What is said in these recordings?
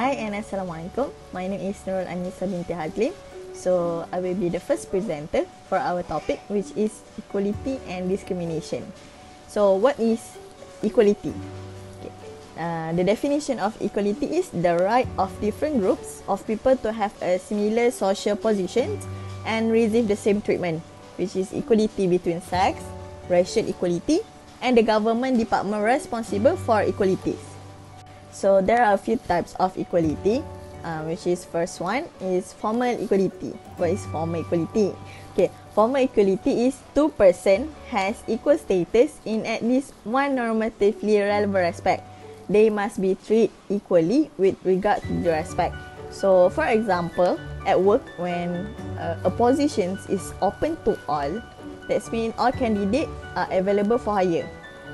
Hi and Assalamualaikum. My name is Nurul Annisa binti Hazlim. So I will be the first presenter for our topic, which is equality and discrimination. So what is equality? Okay. The definition of equality is the right of different groups of people to have a similar social positions and receive the same treatment, which is equality between sex, racial equality, and the government department responsible for equalities. So there are a few types of equality, which is first one is formal equality. What is formal equality? Okay, formal equality is two person has equal status in at least one normatively relevant aspect. They must be treated equally with regard to the respect. So for example, at work when a position is open to all, that means all candidates are available for hire.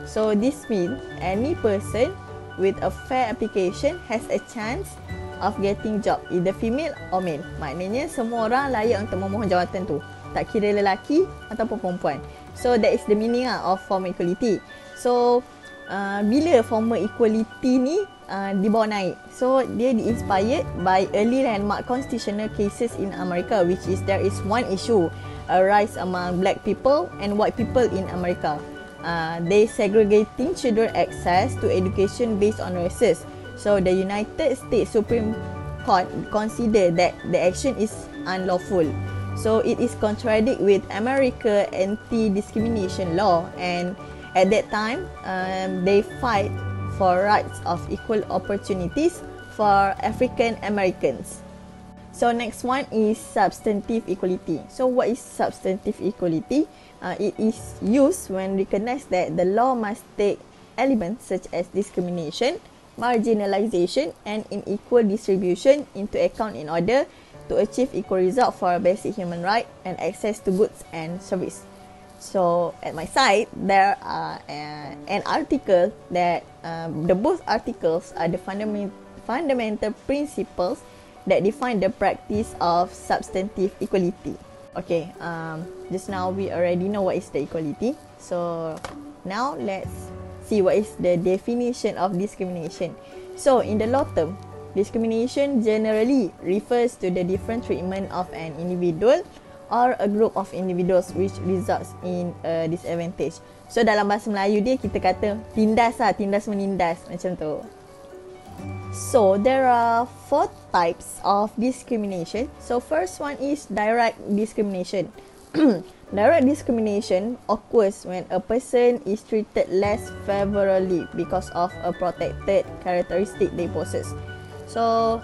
So this means any person with a fair application has a chance of getting job, either female or male. Maknanya semua orang layak untuk memohon jawatan tu, tak kira lelaki ataupun perempuan. So that is the meaning of formal equality. So bila formal equality ni dibawa naik, so dia di-inspired by early landmark constitutional cases in America, which is there is one issue arise among black people and white people in America. They segregating children access to education based on races. So the United States Supreme Court consider that the action is unlawful. So it is contradict with America anti-discrimination law, and at that time they fight for rights of equal opportunities for African Americans. So next one is substantive equality. So what is substantive equality? It is used when recognized that the law must take elements such as discrimination, marginalization, and unequal distribution into account in order to achieve equal result for basic human right and access to goods and service. So at my side, there are an article that the both articles are the fundamental principles that define the practice of substantive equality. Okay, just now we already know what is the equality. So now let's see what is the definition of discrimination. So in the law term, discrimination generally refers to the different treatment of an individual or a group of individuals which results in a disadvantage. So dalam bahasa Melayu dia kita kata tindas lah, tindas menindas macam tu. So there are 4 types of discrimination. So first one is direct discrimination. Direct discrimination occurs when a person is treated less favorably because of a protected characteristic they possess. So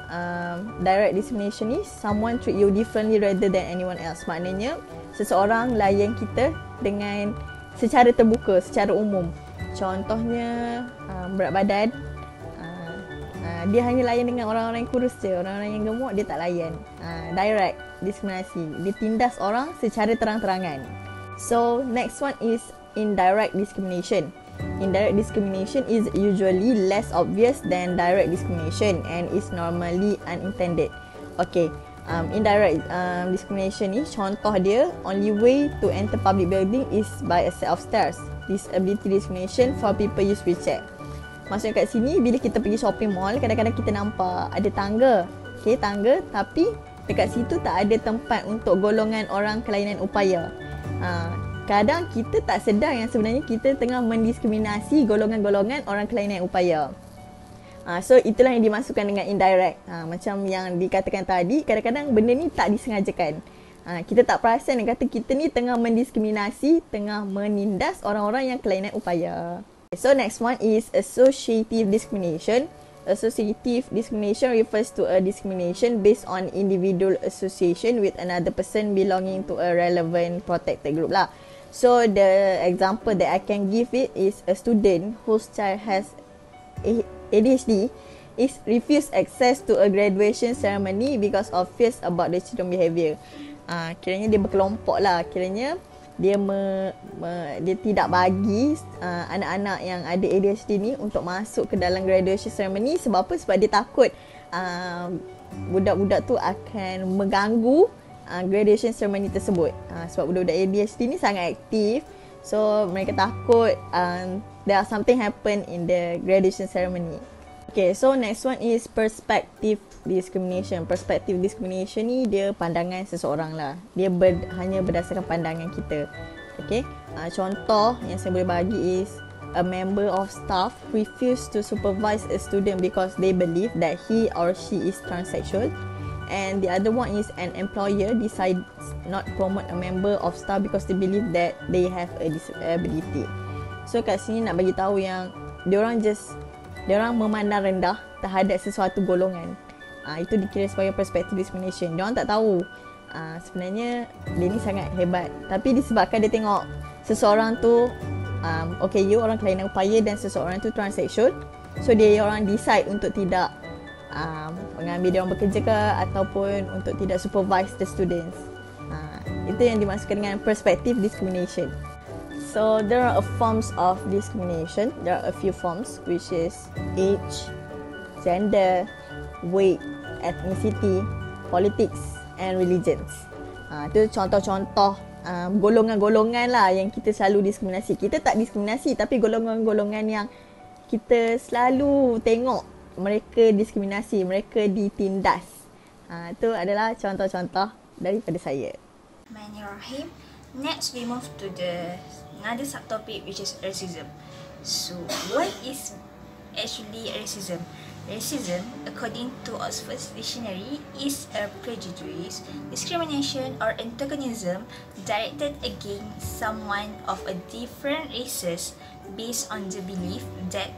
direct discrimination is someone treat you differently rather than anyone else. Maknanya seseorang layan kita dengan secara terbuka, secara umum. Contohnya berat badan, dia hanya layan dengan orang-orang yang kurus je, orang-orang yang gemuk dia tak layan. Direct diskriminasi, dia tindas orang secara terang-terangan. So next one is indirect discrimination. Indirect discrimination is usually less obvious than direct discrimination and is normally unintended. Okay, indirect discrimination ni contoh dia, only way to enter public building is by a set of stairs. Disability discrimination for people use wheelchair. Maksudnya kat sini, bila kita pergi shopping mall, kadang-kadang kita nampak ada tangga. Okay, tangga, tapi dekat situ tak ada tempat untuk golongan orang kelainan upaya. Kadang kita tak sedar yang sebenarnya kita tengah mendiskriminasi golongan-golongan orang kelainan upaya. So itulah yang dimasukkan dengan indirect. Macam yang dikatakan tadi, kadang-kadang benda ni tak disengajakan. Kita tak perasan dan kata kita ni tengah mendiskriminasi, tengah menindas orang-orang yang kelainan upaya. So next one is associative discrimination. Associative discrimination refers to a discrimination based on individual association with another person belonging to a relevant protected group lah. So the example that I can give it is a student whose child has ADHD is refused access to a graduation ceremony because of fears about the children behaviour. Kiranya dia berkelompok lah, kiranya dia dia tidak bagi anak-anak yang ada ADHD ni untuk masuk ke dalam graduation ceremony. Sebab apa? Sebab dia takut budak-budak tu akan mengganggu graduation ceremony tersebut. Sebab budak-budak ADHD ni sangat aktif, so mereka takut there are something happen in the graduation ceremony. Okay, so next one is perspective discrimination. Perspective discrimination ni dia pandangan seseorang lah. Dia hanya berdasarkan pandangan kita. Okay, contoh yang saya boleh bagi is a member of staff refuse to supervise a student because they believe that he or she is transsexual. And the other one is an employer decides not promote a member of staff because they believe that they have a disability. So kat sini nak bagi tahu yang diorang memandang rendah terhadap sesuatu golongan. Itu dikira sebagai perspective discrimination. Diorang tak tahu sebenarnya dia ni sangat hebat, tapi disebabkan dia tengok seseorang tu okay, you orang kelainan upaya dan seseorang tu transsexual, so dia orang decide untuk tidak mengambil dia orang bekerja ke ataupun untuk tidak supervise the students. Itu yang dimaksudkan dengan perspective discrimination. So there are forms of discrimination. There are a few forms, which is age, gender, weight, ethnicity, politics and religions. Itu contoh-contoh golongan-golongan lah yang kita selalu diskriminasi. Kita tak diskriminasi, tapi golongan-golongan yang kita selalu tengok mereka diskriminasi, mereka ditindas. Itu adalah contoh-contoh daripada saya. Bismillahirrahmanirrahim. Next we move to the another subtopic, which is racism. So what is actually racism? Racism, according to Oxford's dictionary, is a prejudice, discrimination or antagonism directed against someone of a different races based on the belief that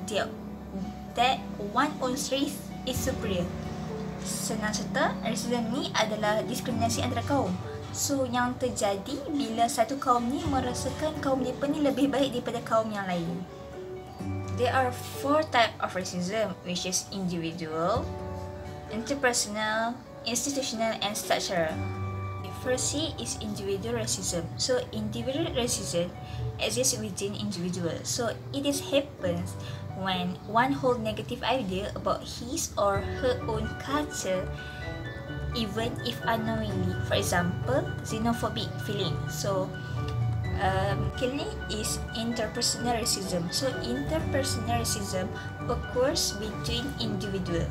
one one's race is superior. Senang cerita, racism ni adalah diskriminasi antara kaum. So yang terjadi bila satu kaum ni merasakan kaum mereka ni lebih baik daripada kaum yang lain. There are 4 types of racism, which is individual, interpersonal, institutional and structural. Firstly is individual racism. So individual racism exists within individual. So it happens when one holds negative idea about his or her own culture, even if unknowingly. For example, xenophobic feeling. So kini is interpersonal racism. So interpersonal racism occurs between individual.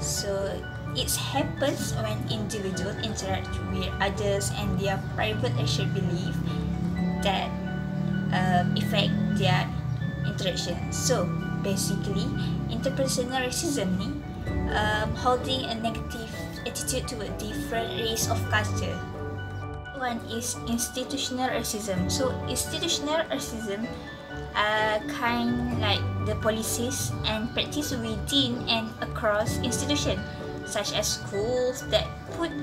So it happens when individuals interact with others and their private racial belief that affect their interaction. So basically, interpersonal racism ni holding a negative attitude to a different race of culture. One is institutional racism. So institutional racism kind like the policies and practice within and across institutions, such as schools that put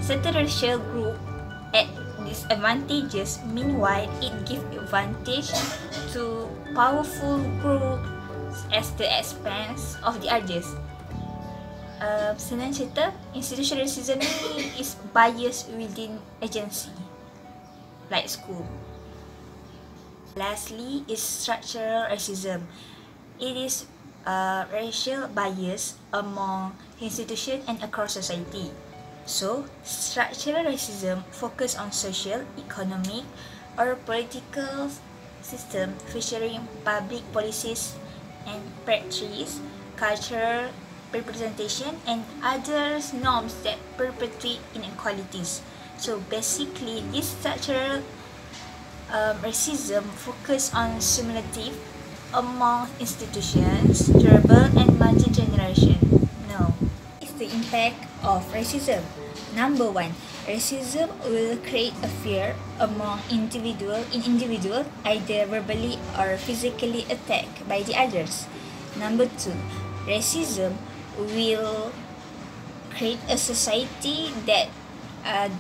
certain racial group at disadvantages. Meanwhile, it gives advantage to powerful groups at the expense of the others. Senang cerita, institutional racism ni is bias within agency, like school. Lastly is structural racism. It is racial bias among institutions and across society. So, structural racism focus on social, economic or political system featuring public policies and practice, cultural representation and other norms that perpetuate inequalities. So basically, this structural racism focus on cumulative among institutions, durable and multi-generation. Now, is the impact of racism? Number 1, racism will create a fear among individual, either verbally or physically attacked by the others. Number 2, racism will create a society that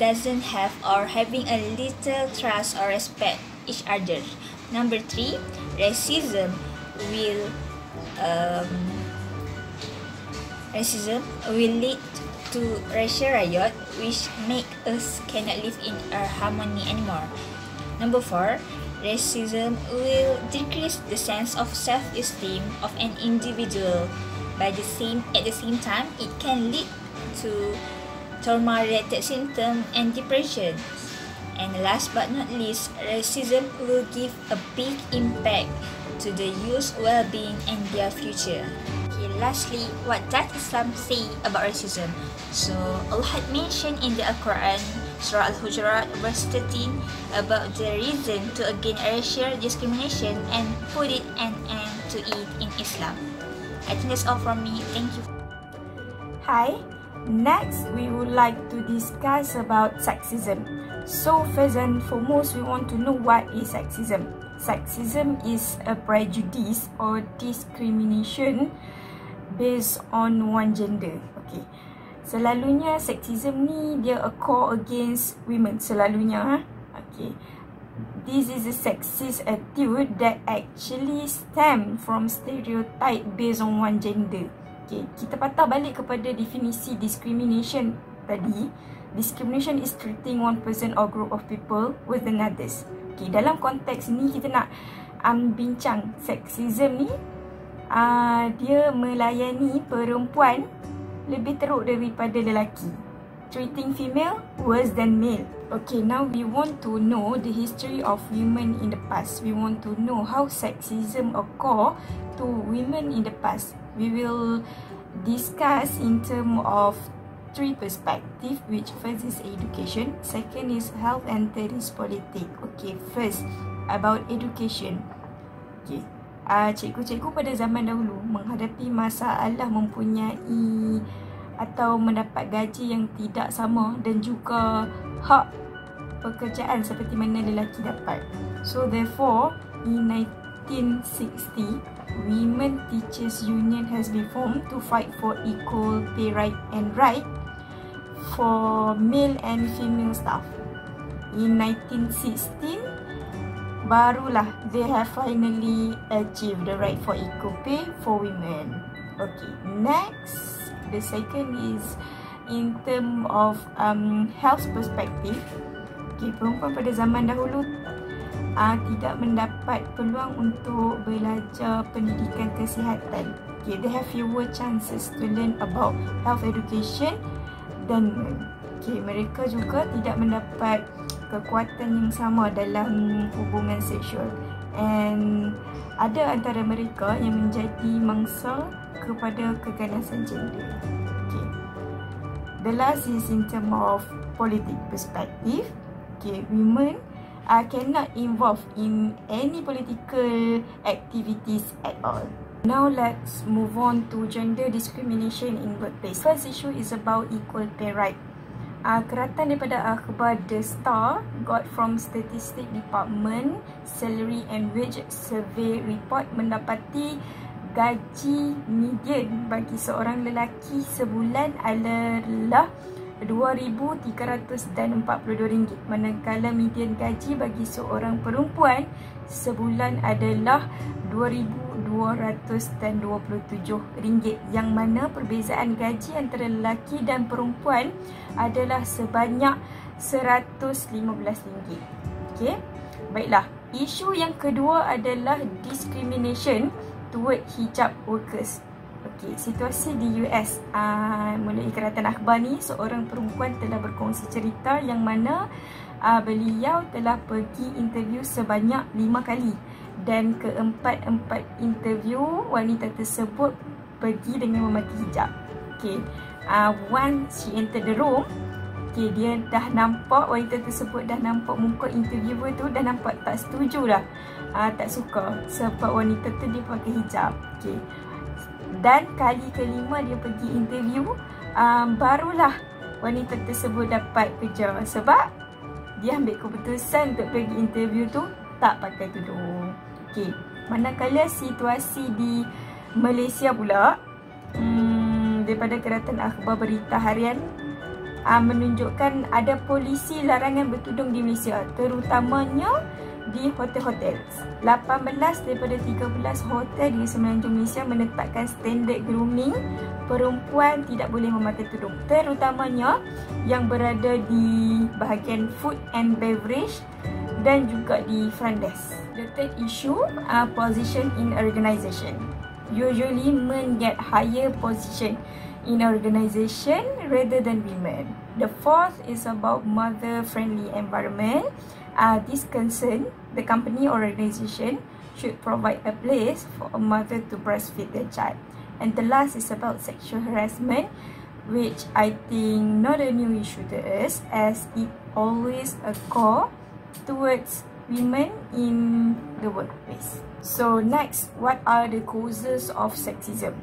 doesn't have or having a little trust or respect each other. Number 3, racism will lead to racial riot, which make us cannot live in a harmony anymore. Number 4, racism will decrease the sense of self-esteem of an individual. At the same time, it can lead to trauma-related symptoms and depression. And last but not least, racism will give a big impact to the youth's well-being and their future. Okay, lastly, what does Islam say about racism? So, Allah had mentioned in the Al-Quran, Surah Al-Hujurat, verse 13, about the reason to against racial discrimination and put it an end to it in Islam. I think that's all from me. Thank you. Hi, next we would like to discuss about sexism. So first and foremost, we want to know what is sexism. Sexism is a prejudice or discrimination based on one gender. Okay. Selalunya sexism ni dia occur against women. Selalunya. Okay. This is a sexist attitude that actually stem from stereotype based on one gender. Okay. Kita patah balik kepada definisi discrimination tadi. Discrimination is treating one person or group of people worse than others. Okay, dalam konteks ni kita nak bincang sexism ni dia melayani perempuan lebih teruk daripada lelaki. Treating female worse than male. Okay, now we want to know the history of women in the past. We want to know how sexism occur to women in the past. We will discuss in terms of three perspectives, which first is education, second is health, and third is politics. Okay, first about education. Okay, cikgu-cikgu pada zaman dahulu menghadapi masalah mempunyai atau mendapat gaji yang tidak sama dan juga hak pekerjaan seperti mana lelaki dapat. So therefore, in 1960, Women Teachers Union has been formed to fight for equal pay right and right for male and female staff. In 1916, barulah they have finally achieved the right for equal pay for women. Okay, next, the second is in term of health perspective. Okay, perempuan pada zaman dahulu tidak mendapat peluang untuk belajar pendidikan kesihatan. Okay, they have fewer chances to learn about health education dan mereka juga tidak mendapat kekuatan yang sama dalam hubungan seksual, and ada antara mereka yang menjadi mangsa kepada keganasan gender. Okay. The last is in terms of political perspective. Okay, women cannot involve in any political activities at all. Now let's move on to gender discrimination in workplace. First issue is about equal pay right. Keratan daripada akhbar The Star got from Statistic Department Salary and Wage Survey report mendapati gaji median bagi seorang lelaki sebulan adalah RM2,342, manakala median gaji bagi seorang perempuan sebulan adalah RM2,227, yang mana perbezaan gaji antara lelaki dan perempuan adalah sebanyak RM115. Okay, baiklah. Isu yang kedua adalah discrimination toward hijab workers. Okay, situasi di US, melalui keratan akhbar ni, seorang perempuan telah berkongsi cerita yang mana beliau telah pergi interview sebanyak 5 kali, dan keempat-empat interview wanita tersebut pergi dengan memakai hijab. Okay, once she entered the room, okay, dia dah nampak, wanita tersebut dah nampak muka interviewer tu, dah nampak tak setuju dah, tak suka sebab wanita tu dia pakai hijab. Okay, dan kali kelima dia pergi interview, barulah wanita tersebut dapat kerja sebab dia ambil keputusan untuk pergi interview tu tak pakai tudung. Okay, manakala situasi di Malaysia pula, daripada keratan akhbar berita harian menunjukkan ada polisi larangan bertudung di Malaysia, terutamanya di hotel-hotel. 18 daripada 13 hotel di semenanjung Malaysia menetapkan standard grooming perempuan tidak boleh memakai tudung, terutamanya yang berada di bahagian food and beverage dan juga di front desk. The third issue, position in organisation. Usually men get higher position in organisation rather than women. The fourth is about mother-friendly environment. This concern, the company or organisation should provide a place for a mother to breastfeed their child. And the last is about sexual harassment, which I think not a new issue to us, as it always occurs towards women in the workplace. So next, what are the causes of sexism?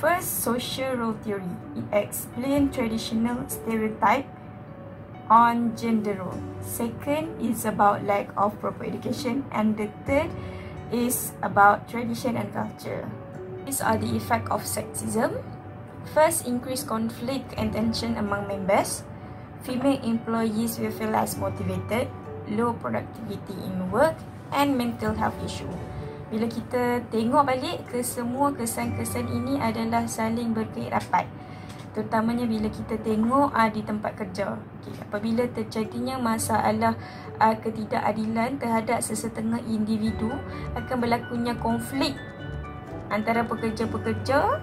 First, social role theory. It explains traditional stereotype on gender role. Second is about lack of proper education, and the third is about tradition and culture. These are the effects of sexism. First, increased conflict and tension among members. Female employees will feel less motivated, low productivity in work, and mental health issue. Bila kita tengok balik ke semua kesan-kesan ini adalah saling berkait rapat. Terutamanya bila kita tengok di tempat kerja. Apabila terjadinya masalah ketidakadilan terhadap sesetengah individu, akan berlakunya konflik antara pekerja-pekerja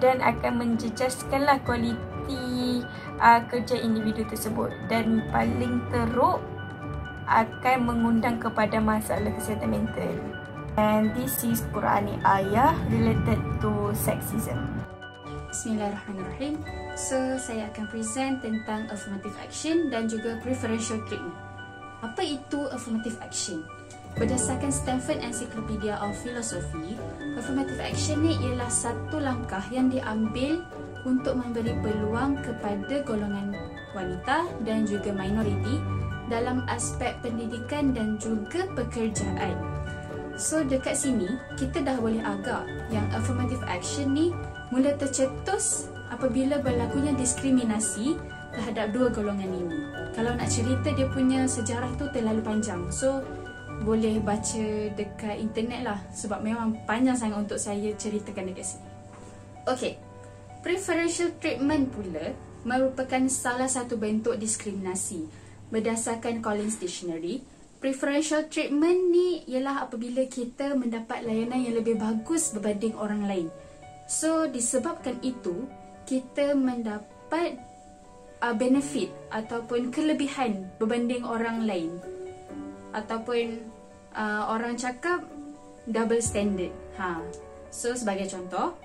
dan akan menjejaskanlah kualiti kerja individu tersebut, dan paling teruk akan mengundang kepada masalah kesihatan mental. And this is Quranic ayah related to sexism. Bismillahirrahmanirrahim. So, saya akan present tentang affirmative action dan juga preferential treatment. Apa itu affirmative action? Berdasarkan Stanford Encyclopedia of Philosophy, affirmative action ni ialah satu langkah yang diambil untuk memberi peluang kepada golongan wanita dan juga minoriti dalam aspek pendidikan dan juga pekerjaan. So dekat sini kita dah boleh agak yang affirmative action ni mula tercetus apabila berlakunya diskriminasi terhadap dua golongan ini. Kalau nak cerita dia punya sejarah tu terlalu panjang, so boleh baca dekat internet lah, sebab memang panjang sangat untuk saya ceritakan dekat sini. Okay, preferential treatment pula merupakan salah satu bentuk diskriminasi. Berdasarkan Collins Dictionary, preferential treatment ni ialah apabila kita mendapat layanan yang lebih bagus berbanding orang lain. So disebabkan itu, kita mendapat benefit ataupun kelebihan berbanding orang lain, ataupun orang cakap double standard. So sebagai contoh,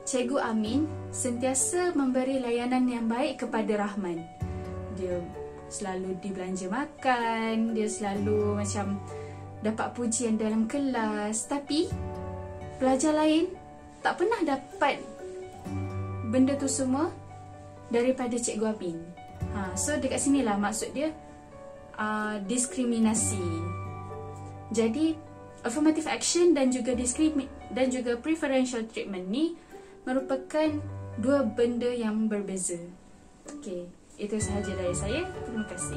Cikgu Amin sentiasa memberi layanan yang baik kepada Rahman. Dia selalu dibelanja makan, dia selalu macam dapat pujian dalam kelas, tapi pelajar lain tak pernah dapat benda tu semua daripada Cikgu Amin. So dekat sinilah maksud dia diskriminasi. Jadi affirmative action dan juga preferential treatment ni merupakan dua benda yang berbeza. Okey, itu sahaja dari saya. Terima kasih.